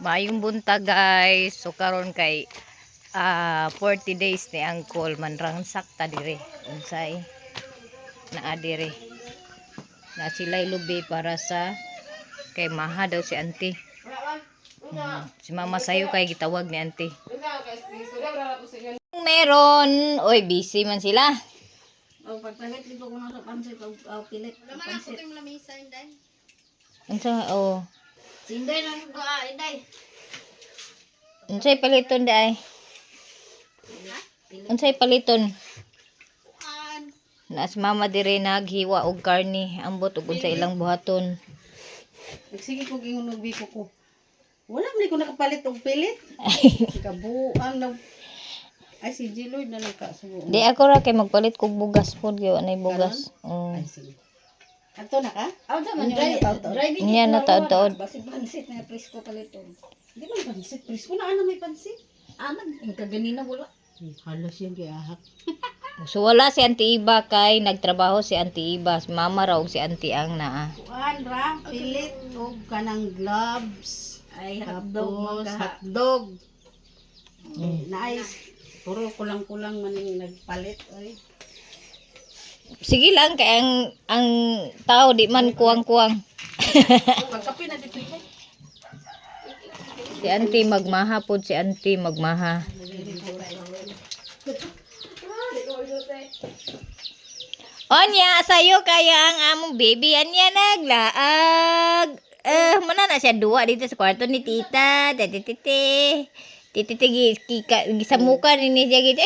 Maayong buntag guys. So karon kay 40 days ni Uncle manrangsak ta dire. Unsay naa dire. Na sila'y lubi para sa kay maha daw si auntie. Si mama sayo kay gitawag ni auntie. Meron. Oy, busy man sila. Pagpalit dito ko na sa pansit o pilit pansit. Unsa oh. Sinday lang ko inday. Unsay paliton di ay? Unsay paliton? Na si mama dire naghiwa og karni, ambot ug unsa ilang buhaton. Nagsige ko gingon biko ko. Wala man ko nakapalit og pilit. Kabuang na ay si Jiloy na nagkasugo. Di ako ra kay magpalit kog bugas pod gyud anay bugas. Ay sige. Ato na ka? Aw man yung driving. Niya na taod-taod. Basi pansit na presko paliton. Di man pansit presko na ana may pansit. Aman kaganina wala. Halos yung giahak. So wala si Auntie Iba kay nagtrabaho si Auntie Iba. Si mama raw si Auntie ang naa. Kuan ra pilit og kanang gloves. Ay hotdog, hotdog. Nice. Puro kulang-kulang man yung nagpalit ay. Sige lang kay ang tao di man kuwang-kuwang. Pagkape na dito kay. Si Auntie magmaha pod si Auntie magmaha. Onya, sayo kaya ang among baby anya naglaag. Muna na siya duwa dito sa kwarto ni tita. Titi gisamukan ni siya gitu.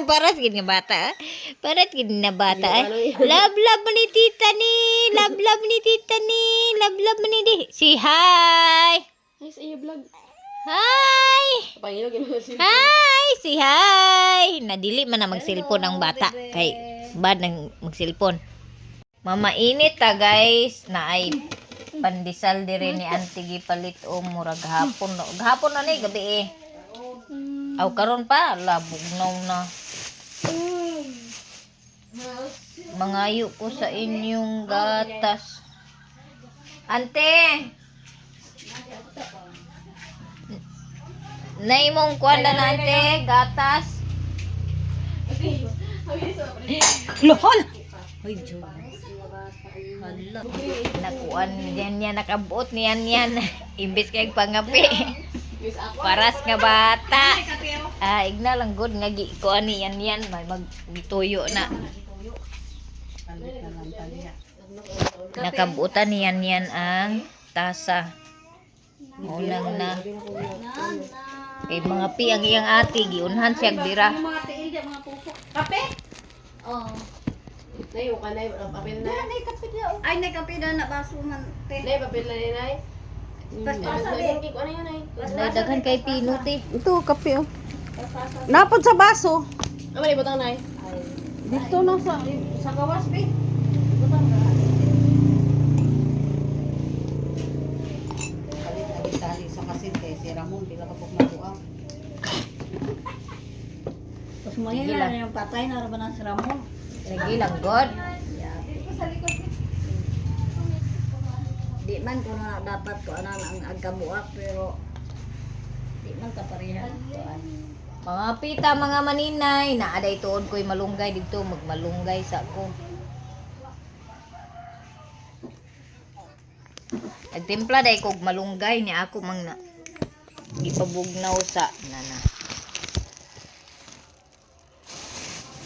Paras gid nga bata. Paras gid na bata. Love ni tita ni. Love ni tita ni. Love ni di. Si hi. Hi sa iyo vlog. Hi. Pangilo gino si. Hi, si hi. Nadili man na mag-cellphone ang bata kay bad nang mag-cellphone. Mama init ta guys na ay pandesal dire ni auntie gipalit o murag hapon no. Gahapon na ni gabi eh. Aw karon pa labugnaw na. Mangayo ko sa inyong gatas. Ante. Naimong kuan na ante gatas. Lohol. Hoy Jud. Hala. Nakuan yan nakabuot niyan yan. Imbis kay pangapi. Paras nga bata. Igna lang good nga kuan niyan yan magtuyo na. Nakabuutan niyan yan ang tasa. Unang na. Kay mga pi ang iyang ati giunhan siya dira. Mga tiil dia mga pupo. Kape? Oh. Nay ka nay papel na. Nay kape daw. Ay nay kape daw na baso man te. Nay papel na nay. Pas-pasa be. Ano yun nay? Daghan kay pinuti. Ito kape oh. Napod sa baso. Ano man ibutang nay? Dito na sa gawas be. Ibutang na. Tali sa kasin kay si Ramon bila ka pug mabuang. Tapos mo yan yung patay na raban si Ramon. Sige lang god. Di man ko na dapat ko ana ang agkabuak pero di man kaparihan ko Mga pita mga maninay, naaday tuod ko'y malunggay dito, magmalunggay sa ko. Nagtimpla day kog malunggay niya ako mang na ipabugnaw sa nana.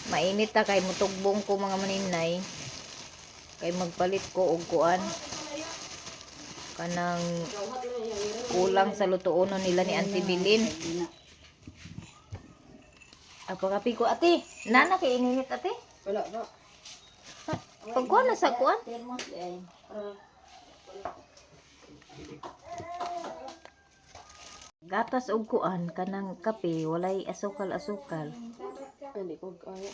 Mainit ta kay mutugbong ko mga maninay. Kay magpalit ko og kuan. Kanang kulang sa lutuonon nila ni Auntie Bilin. Apa kapi ko ate? Nana kay ininit ate? wala ba Pagkuan na sa kuan? Gatas og kuan kanang kape walay asukal. hindi ko kaya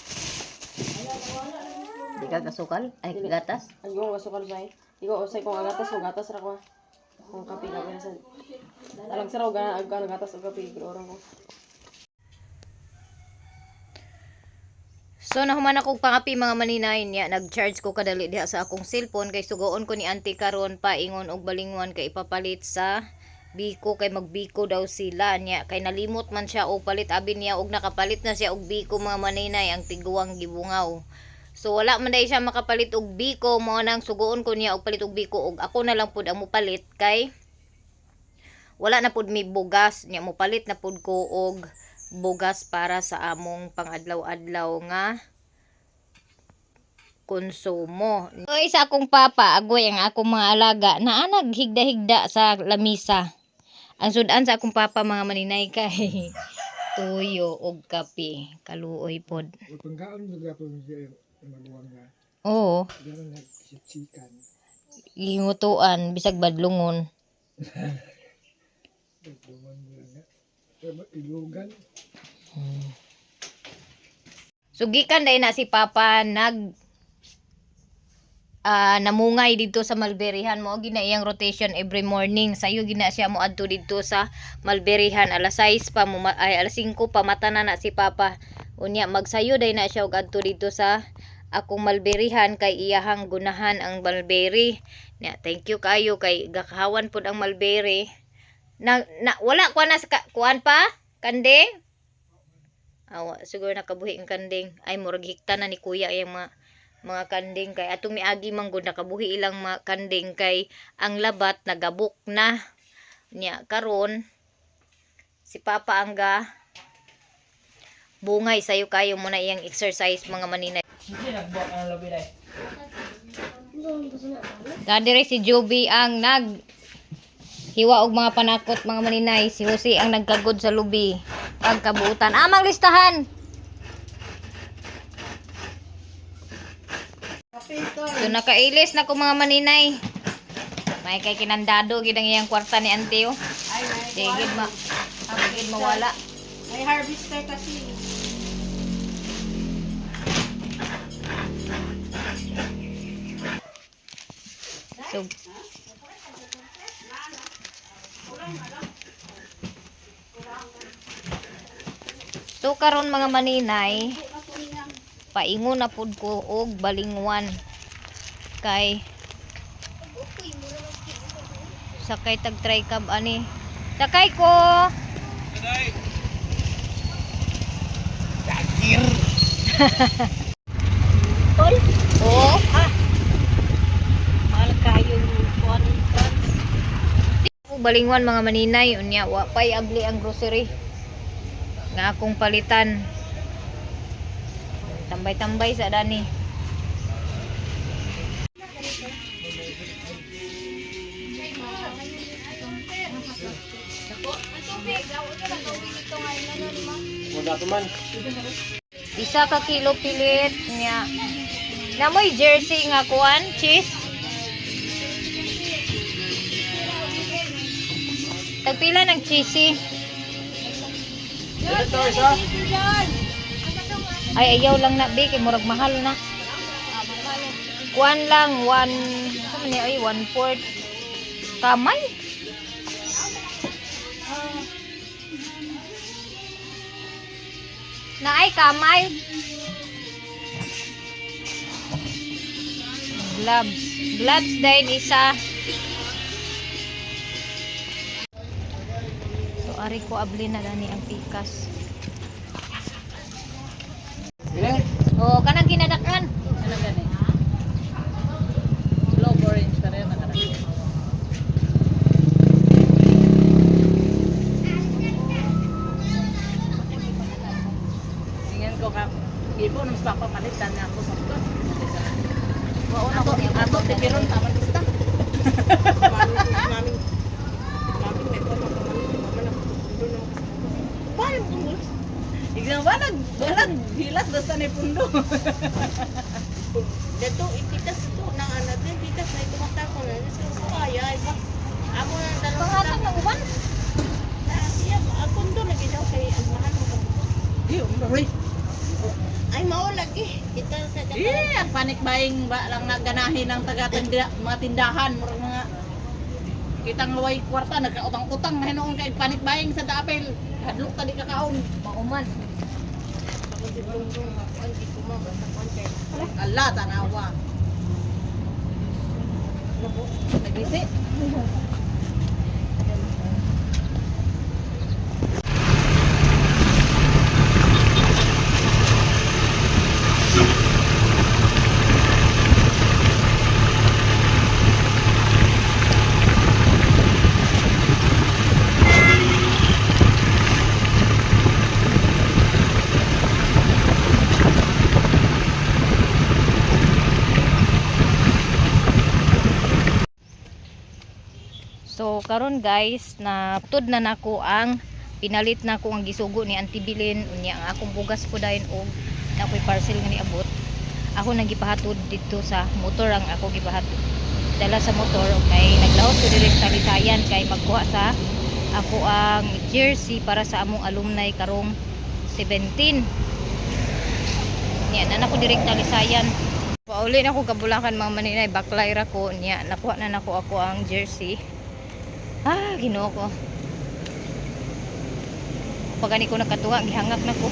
Di ka kasukal? Ay gatas? ay ko masukal ba hindi ko usay kung agatas o gatas ra ko kung kape ka ba sa alang sa raw gan gatas o kape orang ko. So nahuman ako pangapi mga maninay niya, nag-charge ko kadali diha sa akong cellphone kay sugoon ko ni auntie karon pa ingon og balingwan kay ipapalit sa biko kay magbiko daw sila niya kay nalimot man siya og palit abi niya og nakapalit na siya og biko mga maninay ang tiguang gibungaw. So wala man day siya makapalit og biko mo nang sugoon ko niya og palit og biko og ako na lang pud ang mupalit kay wala na pud mi bugas niya mupalit na pud ko og bugas para sa among pangadlaw-adlaw nga konsumo. So isa akong papa agoy ang akong mga alaga na naghigda-higda sa lamisa. Ang sudan sa akong papa mga maninay kay tuyo og kape. Kaluoy pod. Pagkaon mga po siya magawang na. Oo. Gano'n nagsiksikan. Ingutuan bisag badlungon. Nagduman nila nga. Pero ilugan. Sugikan dahil na si Papa namungay dito sa Malberihan mo gina iyang rotation every morning sayo gina siya mo adto dito sa Malberihan alas 6 pa ay alas 5 pa mata na si Papa unya magsayo dahil na siya og adto dito sa akong Malberihan kay iyahang gunahan ang mulberry nya thank you kayo kay gakahawan pud ang mulberry na wala ko na kuan pa kanding awa siguro nakabuhi ang kanding ay murag hikta na ni kuya iyang mga kanding kay atong miagi man gud nakabuhi ilang mga kanding kay ang labat nagabok na nya karon si Papa ang bungay sayo kayo muna iyang exercise mga maninay. Dadire si Joby ang hiwa og mga panakot mga maninay, si Jose ang nagkagod sa lubi pagkabuutan amang listahan. So nakailis na ko mga maninay. May kay kinandado gid ang iyang kwarta ni Anteo. Ay, Digid mawala. may harvester kasi. So karon mga maninay, paingon na pud ko og balingwan kay sakay tag tricab ani. Sakay ko. Dagir! Tol, Oh, mahal kayo kuan trans. balingwan mga maninay unya wa pay abli ang grocery nga akong palitan. Tambay-tambay sa dani. Wala pa man. Isa ka kilo pilit niya. Namoy jersey nga kuan, cheese. Tagpila ng cheesy. Ito isa. Ay ayaw lang na be kay murag mahal na. Kuan lang 1/4 kamay. Na ay kamay. Gloves din isa. So ari ko abli na dani ang pikas. Ilan? Oh, kanang ginadakan. Ano gani? Low orange pa rin nakalagay. Tingnan ko ka. Ibo nang papapalitan na ako sa bus. Wa una ko niya Ako te piron taman basta. Mami may ko Paano kung gusto? Iglang walang hilas basta na pundo. Dato ipitas to nang ano din pitas na ito ko na so kaya iba amo na dalawang pangatag ng uban. siya ako ndo lagi daw kay ang mahal mo Iyo, mroy. ay mao lagi kita sa Ang panic buying ba lang naganahin ng mga tindahan murag mga kitang luway kwarta nagkautang-utang na hinoon kay panic buying sa dapel hadlok tadi kakaon Mauman. ala tanawa nagbisi So karon guys, na tud na nako ang pinalit na ko ang gisugo ni Auntie Bilin unya ang akong bugas po dayon og nakoy parcel nga niabot. Ako nang gipahatod dito sa motor ang ako gipahatod. Dala sa motor kay naglaos ko diri sa Talisayan kay magkuha sa ako ang jersey para sa among alumni karong 17. Niya na nako direct Talisayan. Pauli na ko kabulakan mga maninay baklay ra ko niya nakuha na nako ako ang jersey. Ginoo ko. Pagani ko nakatuwa gihangak nako.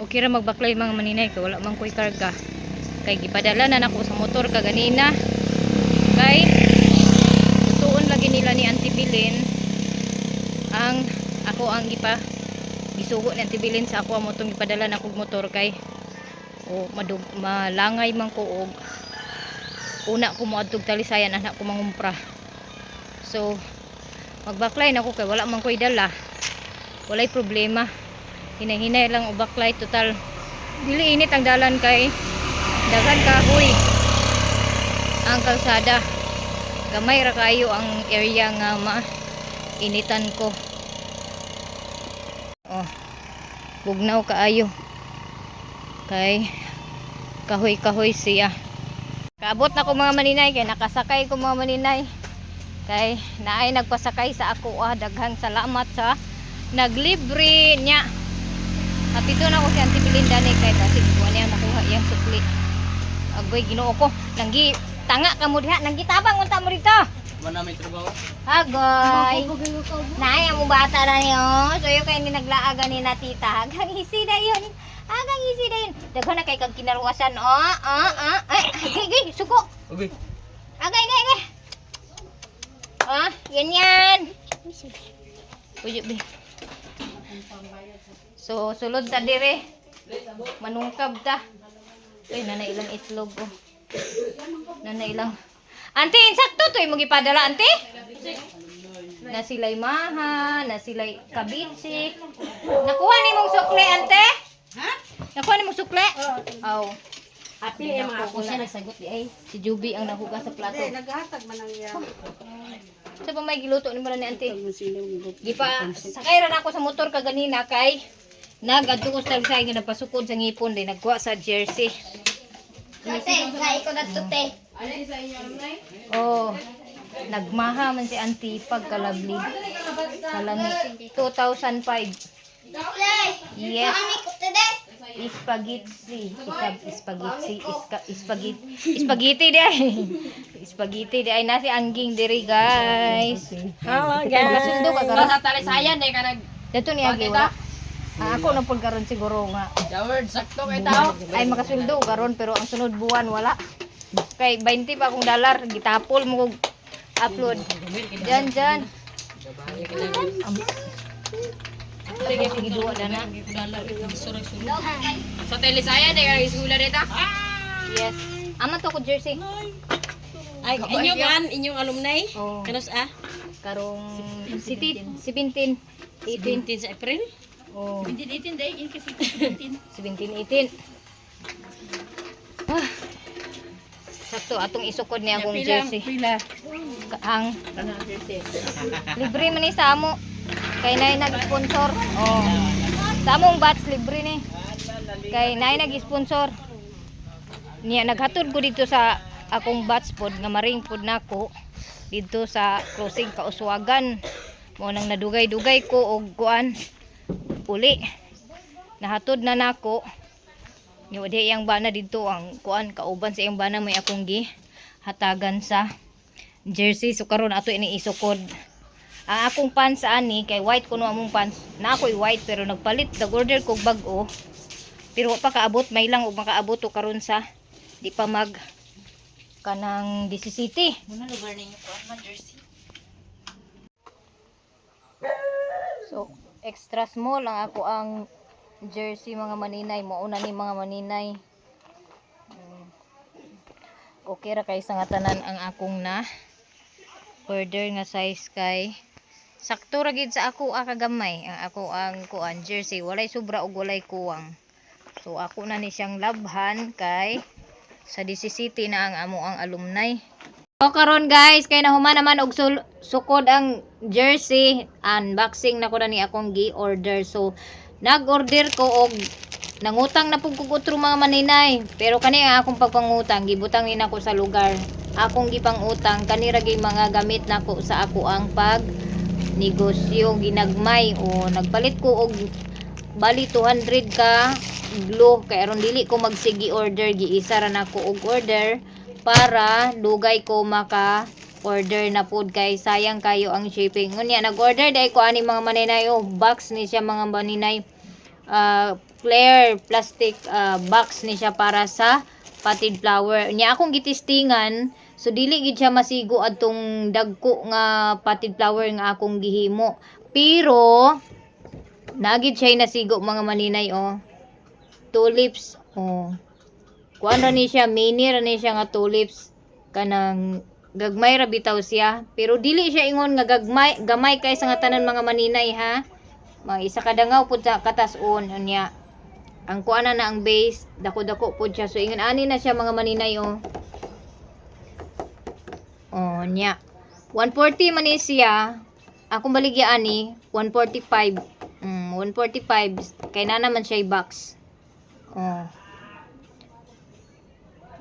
Okay ra magbaklay mga maninay kay wala man koy karga. Kay gipadala na nako sa motor kaganina. Kay tuon lagi nila ni Auntie Bilin ang ako ang gisugo ni Auntie Bilin sa ako ang motong gipadala na kog motor kay malangay man ko og una ko moadtog Talisayan anak ko mangumpra. So magbaklay na ko kay wala man koy dala. Walay problema. Hinay-hinay lang og baklay total. Dili init ang dalan kay daghan kahoy ang kalsada. Gamay ra kayo ang area nga initan ko. Bugnaw kaayo. Kay kahoy-kahoy siya. Kaabot na ko mga maninay kay nakasakay ko mga maninay. Kay naay nagpasakay sa ako daghang salamat sa naglibre niya. Kapito na ko si Auntie Belinda ni kay basig ko niya nakuha iyang sukli. Agoy Ginoo ko, nanggi tanga ka mo diha, nanggi tabang unta mo dito. Wala may trabaho. Agoy. Naay ang bata na niyo. So yo kay ni naglaaga ni na tita. Hagang isi na yun. Hagang isi na yun. Daghan na kay kag kinaruwasan. Gay, suko. Okay. Agay. Yan. Uy, be. So, sulod ta dire. Manungkab ta. Ay, nanailang itlog ko. Nanailang. Ante, insakto to yung magipadala, ante? Na sila'y maha, na sila'y kabitsik. Nakuha ni mong sukle, ante? Ha? Nakuha ni mong sukle? Oo. Apil yung mga ako siya nagsagot di ay. Si Juby ang nahuga sa plato. Naghatag man ang yan. Sa pa may giluto ni mula ni ante. Gipa, sakay ra na ako sa motor kaganina kay nag-adto ko sa Talisay nga napasukod sa ngipon din nagkuha sa jersey. Ate, kaya ko na tute. Oh, nagmaha man si auntie pagkalabli. Kalami 2005. Yes. Spaghetti di ay nasi angging diri guys. Masundo ka karon. Sa Talisayan ka nag Dato ni agi wala. Ako na pud karon siguro nga. Jaward sakto kay tao. Ay makasuldo karon pero ang sunod buwan wala. Kay 20 pa akong dollar gitapol mo kog upload. Diyan. Sige duwa na. Sa Talisayan ka isula dito. Yes. Aman to ko jersey. Ay, inyong alumni? Oh. Kanos Karong 17, 18. 17 sa April? Oh. 17, 18 dahil yun kasi 17. 17, 18. Sakto atong isukod ni akong jersey. Pila. Ang libre man ni sa amo. Kay nay nag-sponsor. Oh. Sa among batch libre ni. Kay nay nag-sponsor. Niya naghatod ko dito sa akong batch pod nga maring pod nako dito sa crossing Kauswagan. Mo nang nadugay-dugay ko og kuan uli. Nahatod na nako. Ni wadi yang bana dito ang kuan kauban sa iyang bana may akong gi hatagan sa jersey so karon ato ini isukod. Ang akong pants ani kay white kuno among pants. Na ako'y white pero nagpalit nag-order kog bag-o. Pero wa pa kaabot may lang og makaabot to karon sa di pa mag kanang 17. Muna lugar ninyo po ang jersey. So extra small lang ako ang jersey mga maninay mauna ni mga maninay. Okay ra kay sa nga tanan ang akong na order nga size kay sakto ra gid sa ako kagamay ang ako ang kuan jersey walay sobra ug walay kuwang. So ako na ni siyang labhan kay sa 17 na ang amo ang alumni. So karon guys, kay nahuman naman og sukod ang jersey, unboxing na ko na ni akong gi-order. So nag-order ko og nangutang na pug kog otro mga maninay. Pero kani ang akong pagpangutang gibutang ni nako sa lugar. Akong gipangutang kani ra gyud mga gamit nako sa ako ang pag negosyo ginagmay o nagpalit ko og bali 200 ka glue kay aron dili ko magsigi order giisa ra nako og order para dugay ko maka order na pod kay sayang kayo ang shipping. Unya nag-order dai ko ani mga maninay box ni siya mga maninay. Clear plastic box ni siya para sa potted flower. Unya akong gitistingan so dili gid siya masigo adtong dagko nga potted flower nga akong gihimo. Pero nagid siya nasigo mga maninay tulips kuan ra ni siya, mini ra ni siya nga tulips kanang gagmay ra bitaw siya pero dili siya ingon nga gamay kay sa nga tanan mga maninay ha. Mga isa kadangaw pud sa katas-on unya. Ang kuana na ang base dako-dako pud siya so ingon ani na siya mga maninay nya 140 man ni siya. Akong baligya ani 145 145 kay na naman siya box.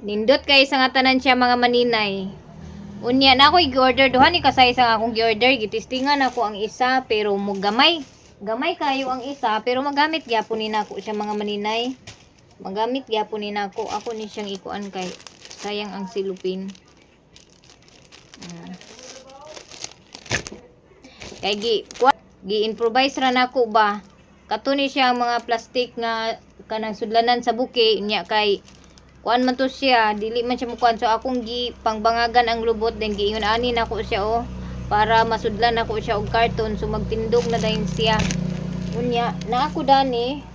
Nindot kay sa nga tanan siya mga maninay. Unya na ako i-order duha ni kasay sa akong gi-order gitistingan ako ang isa pero mo gamay kayo ang isa pero magamit gyapon ni nako siya mga maninay. Magamit gyapon ni nako ako ni siyang ikuan kay sayang ang silupin. Kay gi-improvise ra nako ba kato ni siya mga plastic nga kanang sudlanan sa buki nya kay kuan man to siya dili man siya mukuan so akong gi pangbangagan ang lubot then giingon ani nako siya para masudlan nako siya og karton so magtindog na dayon siya. Unya na ako dani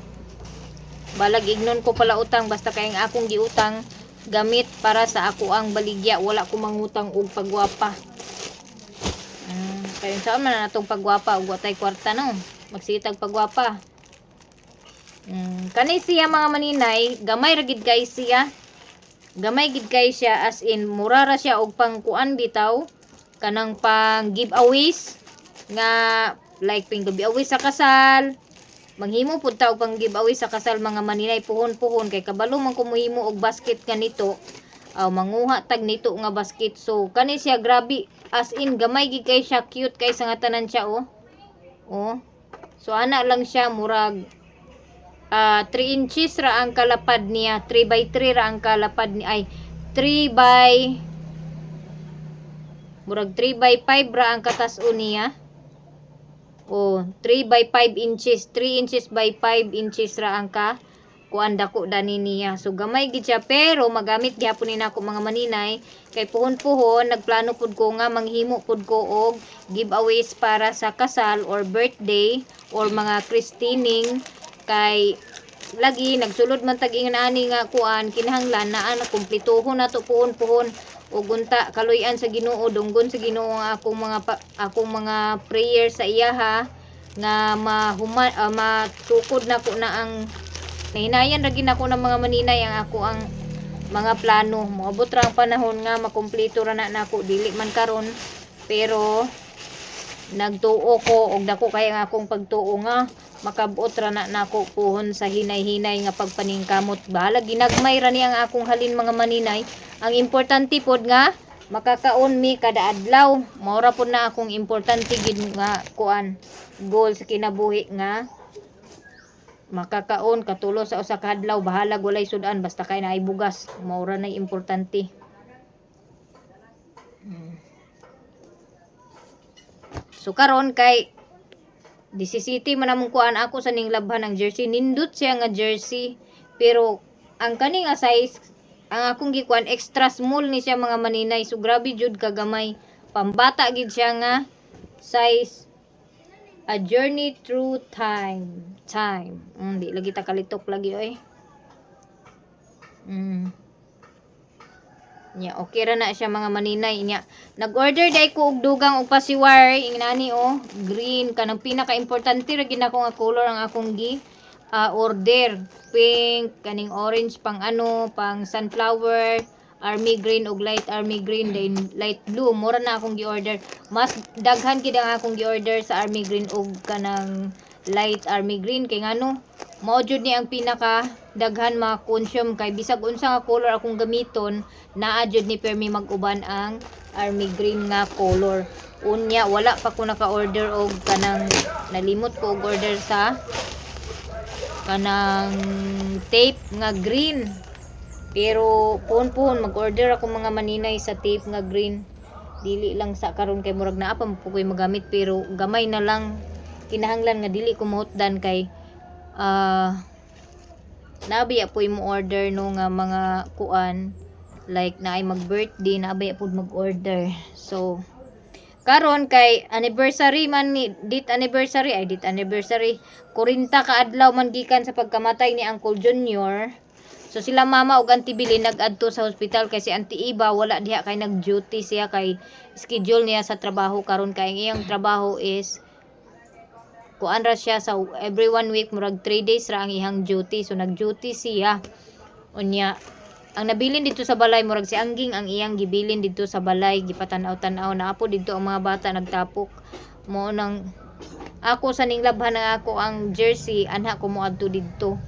balag ignon ko pala utang basta kay ang akong giutang gamit para sa ako ang baligya wala ko mangutang og pagwapa. Kaya saan man na natong pagwapa og watay kwarta no magsitag pagwapa. Kani siya mga maninay gamay ra gid kay siya. Gamay gid kay siya as in mura ra siya og pangkuan bitaw kanang pang giveaways nga like pang giveaway sa kasal. Manghimo pud ta og pang giveaway sa kasal mga maninay puhon-puhon kay kabalo man ko mohimo og basket kanito. Manguha tag nito nga basket. So kani siya grabe as in gamay gid kay siya cute kay sa nga tanan siya So ana lang siya murag 3 inches ra ang kalapad niya. 3x3 ra ang kalapad ni ay 3x 5 ra ang katas-on niya. 3x5 inches. 3 inches by 5 inches ra ang kuan dako dani niya. So gamay gid siya pero magamit gyapon ni nako mga maninay kay puhon-puhon nagplano pud ko nga manghimo pud ko og giveaways para sa kasal or birthday or mga christening kay lagi nagsulod man tag ingon ani nga kuan kinahanglan naa na kumplituhon nato puhon-puhon ug unta kaluy-an sa Ginoo dunggon sa Ginoo ang akong mga prayer sa iya nga matukod nako na ang nahinayan ra gid nako ng mga maninay ang ako ang mga plano. Moabot ra ang panahon nga makumpleto ra na nako dili man karon pero nagtuo ko og dako kay ang akong pagtuo nga makabuot ra na nako puhon sa hinay-hinay nga pagpaningkamot. Bahala ginagmay ra ni ang akong halin mga maninay. Ang importante pod nga makakaon mi kada adlaw. Mao ra pod na akong importante gid nga kuan goal sa kinabuhi nga makakaon katulo sa usa ka adlaw bahala walay sudan basta kay naay bugas mao ra nay importante. So karon kay 17 man namong kuan ako sa ning labhan ng jersey nindot siya nga jersey pero ang kani nga size ang akong gikuan extra small ni siya mga maninay so grabe jud kagamay pambata gid siya nga size. A journey through time. Di lagi ta kalitok lagi nya okay ra na siya mga maninay nya. Nag-order day ko og dugang og pasiwar ingani green kanang pinaka importante ra gid ako nga color ang akong order pink kaning orange pang pang sunflower army green ug light army green then light blue. Mura na akong gi-order. Mas daghan gid ang akong gi-order sa army green ug kanang light army green kay ngano mao jud ni ang pinaka daghan ma-consume kay bisag unsa nga color akong gamiton naa jud ni permi mag-uban ang army green nga color. Unya wala pa ko naka-order og kanang nalimot ko og order sa kanang tape nga green. Pero pon mag-order ako mga maninay sa tape nga green. Dili lang sa karon kay murag naa pa mo koy magamit pero gamay na lang kinahanglan nga dili ko mahutdan kay nabiya po mo order no nga mga kuan like na ay mag-birthday nabiya po mag-order. So karon kay anniversary man ni date anniversary 40 ka adlaw man gikan sa pagkamatay ni Uncle Junior. So sila mama ug Auntie Bilin nag-adto sa hospital kay si Auntie Iba wala diha kay nag-duty siya kay schedule niya sa trabaho karon kay iyang trabaho is kuan ra siya sa every 1 week murag 3 days ra ang ihang duty. So nag-duty siya. Unya ang nabilin dito sa balay murag si Angging ang iyang gibilin dito sa balay gipatanaw-tanaw na apo dito ang mga bata nagtapok mo nang ako sa ninglabhan na ako ang jersey anha ko mo adto dito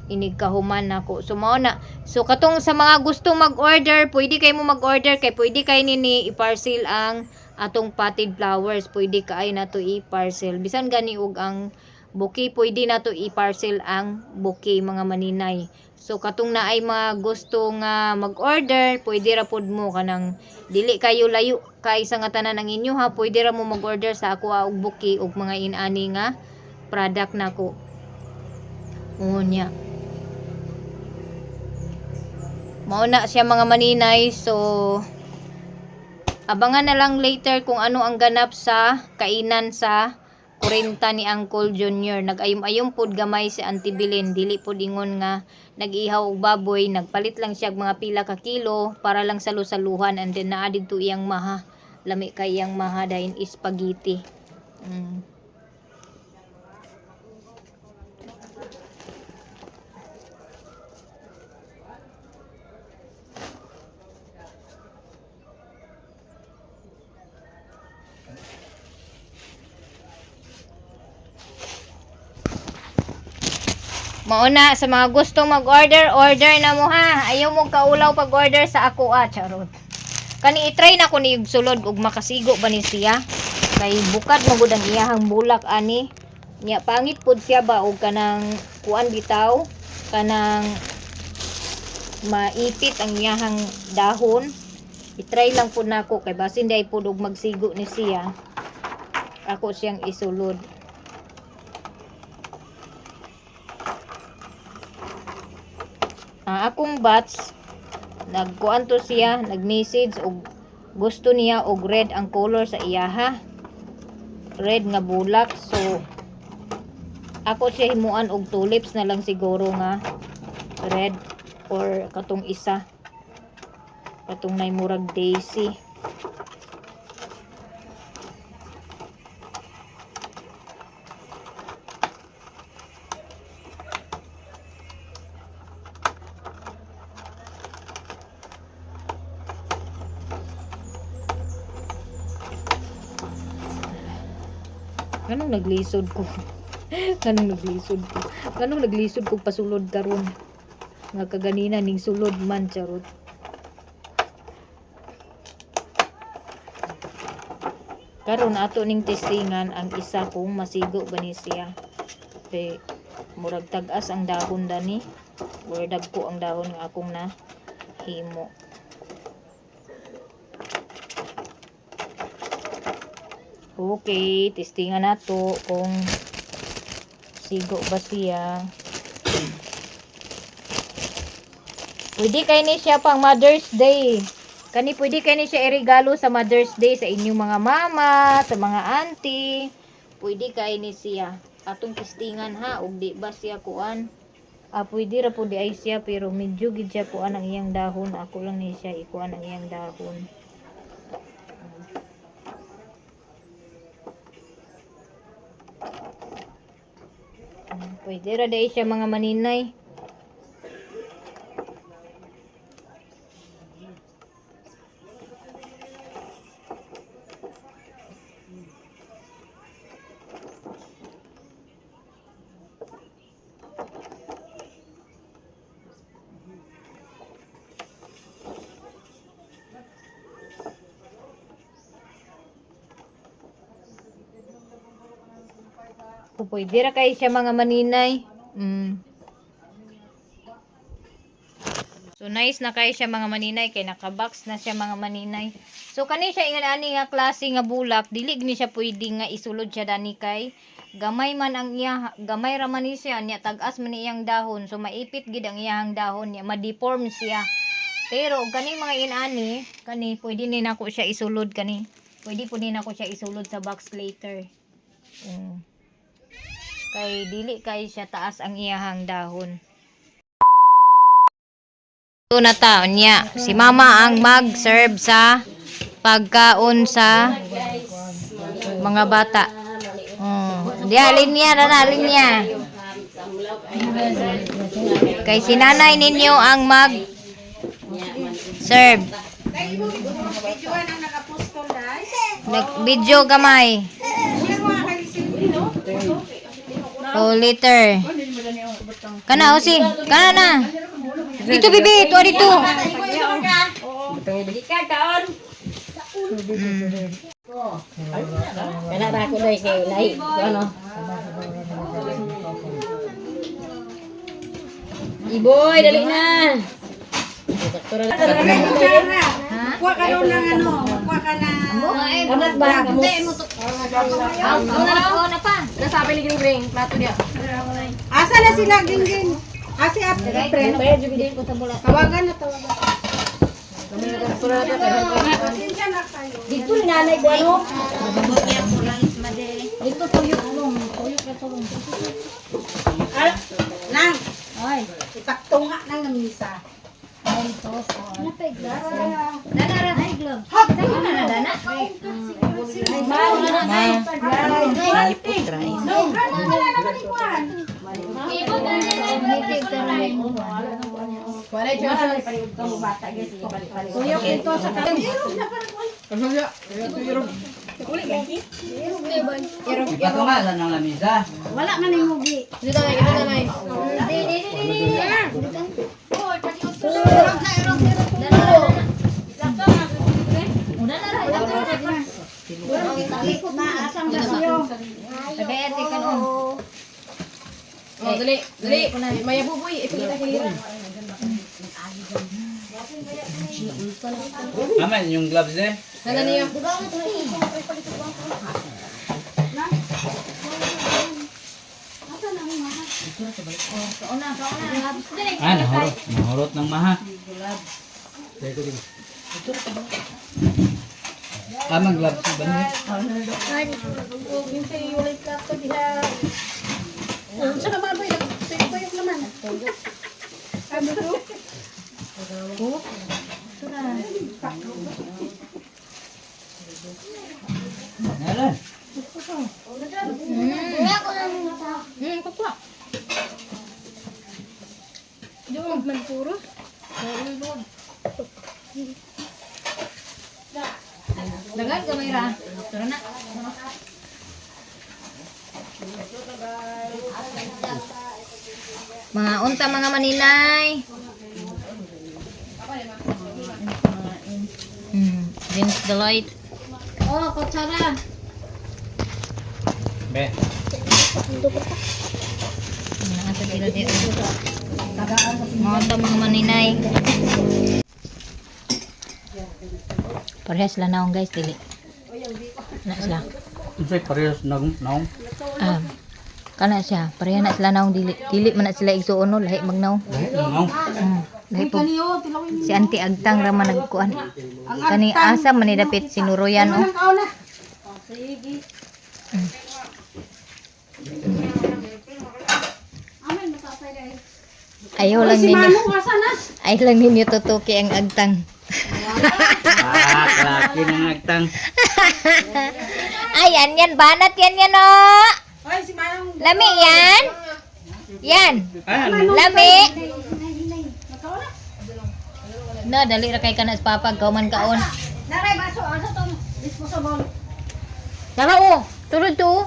inig kahuman nako. So mao na. So katong sa mga gustong mag-order, pwede kay mo mag-order kay pwede kay nini i-parcel ang atong potted flowers. Pwede kay na to i-parcel. Bisan gani og ang bouquet, pwede na to i-parcel ang bouquet mga maninay. So katong naay mga gusto nga mag-order, pwede ra pud mo kanang dili kayo layo kay sa nga tanan ang inyo ha, pwede ra mo mag-order sa ako og bouquet og mga inani nga product nako. Unya. Mao na siya mga maninay. So abangan na lang later kung ano ang ganap sa kainan sa 40 ni Uncle Junior. Nag-ayom-ayom pod gamay si Auntie Bilin. Dili pod ingon nga nag-ihaw og baboy. Nagpalit lang siya mga pila ka kilo para lang salu-saluhan. And then naa dito iyang maha. Lami kay iyang maha dahin spaghetti. Mauna sa mga gustong mag-order, order na mo ha. Ayaw mo kaulaw pag-order sa ako charot. Kani i-try na ko ni sulod ug makasigo ba ni siya. Kay bukat mo gud ang iyahang bulak ani. Nya pangit pud siya ba og kanang kuan bitaw, kanang maipit ang iyahang dahon. I-try lang pud nako kay basin day pud og magsigo ni siya. Ako siyang isulod. Akong batch nagkuan to siya, nag-message og gusto niya og red ang color sa iyaha. Red nga bulak. So ako siya himuan og tulips na lang siguro nga red or katong isa. Katong nay murag daisy. Anong naglisod ko? Anong naglisod ko? Anong naglisod ko pasulod karon? Nga kaganina ning sulod man charot. Karon ato ning testingan ang isa kung masigo ba ni siya. Kay murag tag-as ang dahon dani. Or dagko ang dahon nga akong na himo. Okay, testingan nato kung sigo ba siya. Pwede kay ni siya pang Mother's Day. Kani pwede kay ni siya iregalo sa Mother's Day sa inyong mga mama, sa mga auntie. Pwede kay ni siya. Atong testingan ha, ug di ba siya kuan? Pwede ra po di ay siya pero medyo gid siya kuan ang iyang dahon. Ako lang ni siya ikuan ang iyang dahon. Pwede ra dai siya mga maninay. Pupoy, dira kay siya mga maninay. So nice na kay siya mga maninay kay naka-box na siya mga maninay. So kani siya ingon ani nga klase nga bulak, dili ni siya pwede nga isulod siya dani kay gamay man ang iya, gamay ra man ni siya nya tag-as man iyang dahon. So maipit gid ang iyang dahon nya, ma-deform siya. Pero kani mga inani, kani pwede ni nako siya isulod kani. Pwede po din nako siya isulod sa box later. Kay dili kay siya taas ang iyahang dahon. So na taon niya, si mama ang mag-serve sa pagkaon sa mga bata. Di alin niya, linya. Kay si nanay ninyo ang mag-serve. Nag-video gamay. Oh, later. Kana, Osi. Kana na. Dito, bibi. Ito, dito. Kana ba ako dai kay lahi. Ano? Iboy, dali na. Kuha ka daw ng ano, kuha ka na. Kamat ba? Hindi mo to. Na pa. Nasabi ni Gring plato dia. Asa na sila gingin? Asi at friend. Tawagan na tawagan. Pasensya na kayo. Dito ni nanay ko ano? Dito tuyok mo. Tuyok na tulong. Nang. Ay, itaktunga nang namisa. Ay, to. Dana, ay glove. Dana, dana. Tuyok ito sa kanila. Patumalan ng lamisa. Wala man yung mugi. Dito na, dito na. Likod na asang gasyo. Tagayan di kan on. Oh, dali, dali. Maya buboy, ipakita kay Lira. Aman, yung gloves eh. Hala niya. Ah, nahurot. Nahurot ng maha. Amang gloves ba niya? Sa kababoy, tuyok naman. Ano to? Nalan. Kapwa. Yung man puro. Dagan gamay ra. Tara na. Mga unta mga maninay. Vince the light. Oh, kutsara. Be. Asa sila dito. Mga unta mga maninay. Parehas lang naong guys, dili. Na sila. Unsay parehas naong? Kana siya, pareha na sila naong dili. Dili man na sila igsuon no, lahi magnaw. Naong. Lahi po. Si Auntie Agtang ra man nagkuan. Kani asa man ni dapit sinuroyan oh. Sige. Ayaw lang Si ninyo. Manong asa na? Ayaw lang ninyo tutuki ang Agtang. Laki ng agtang. Ayan yan, banat yan oh. Oy, si Manong. Lami yan. Yan. Lami. Na, dali ra kay kanas papag kauman kaon. Naray baso, asa tong disposable. Tara oh, tulod to.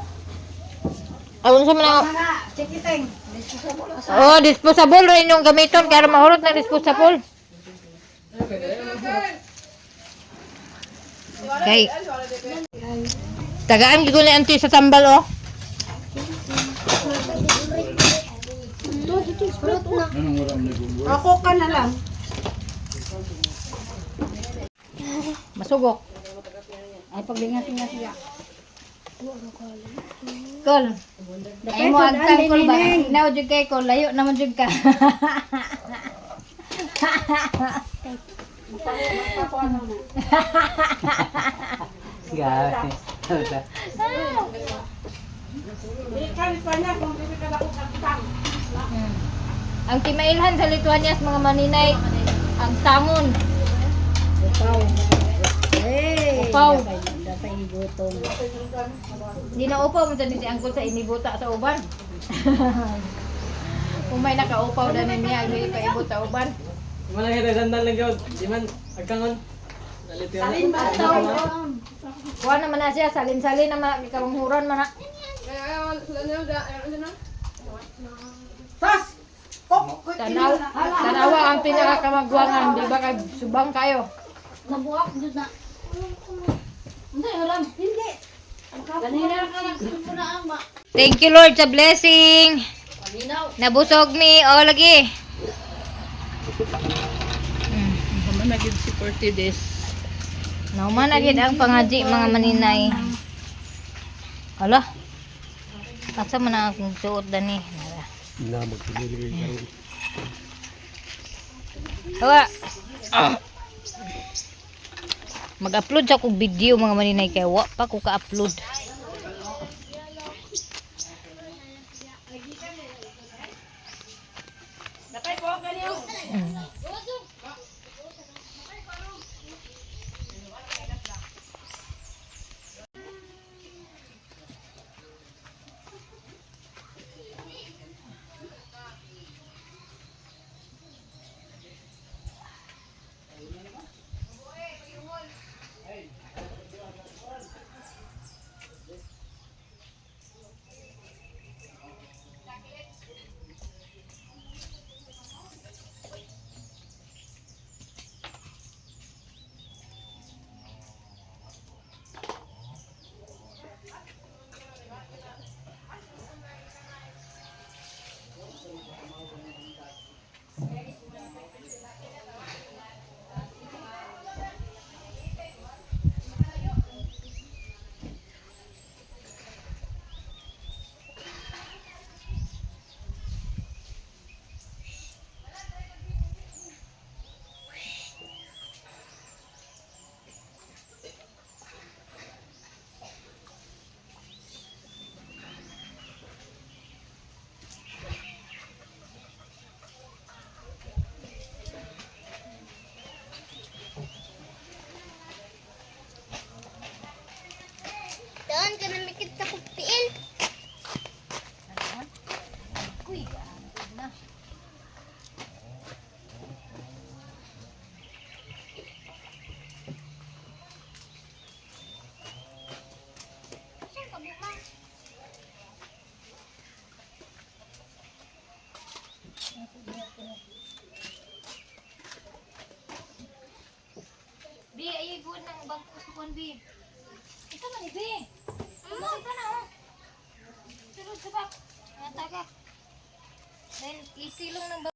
Awon sa mga Mga chikiting. Disposable. oh, disposable rin yung gamiton kaya mahurot na disposable. Okay. Tagaan ko na anti sa tambal oh. Anong ulam na gugur? Ako ka na lang. Masugok. Ay, paglingas-lingas siya. Kol. Ay mo ang tangkol ba? Inaw jud kay ko, layo naman jud ka. Gabi. Ang timailhan sa Lithuanias mga maninay, ang tangon. Upaw. Hey! Upaw. Datay gutom. Di na upaw mo si angkol sa inibuta sa uban. Kung may nakaupaw na niya, may paibot sa uban. Mana kita sandal lang gyud. Di man agkangon. Dalit yan. Salin ba ito? Kuha naman na siya, salin-salin naman, ikawanghuran man na. Tas! Tanaw, tanawa ang pinakakamagwangan, di ba kay subang kayo? Nabuak dyan na. Hindi, alam. Hindi. Kanina ka nagsusunod na ang ma. Thank you Lord sa blessing. Malinaw. Nabusog mi, o lagi. Naman naging si 40 days. Nauman na gid ang pangaji mga maninay. Hala. Asa man ang akong suot dani. Hawa. Mag-upload sa kong video mga maninay kay wa pa ko ka-upload. Doon ka na mikit sa kupiil. Uy, na. Bi, ayo buat nang bangku sukuan bi. Ito man bi. Ito na oh. Sunod sa bak. Nga tagak. Then isilong ng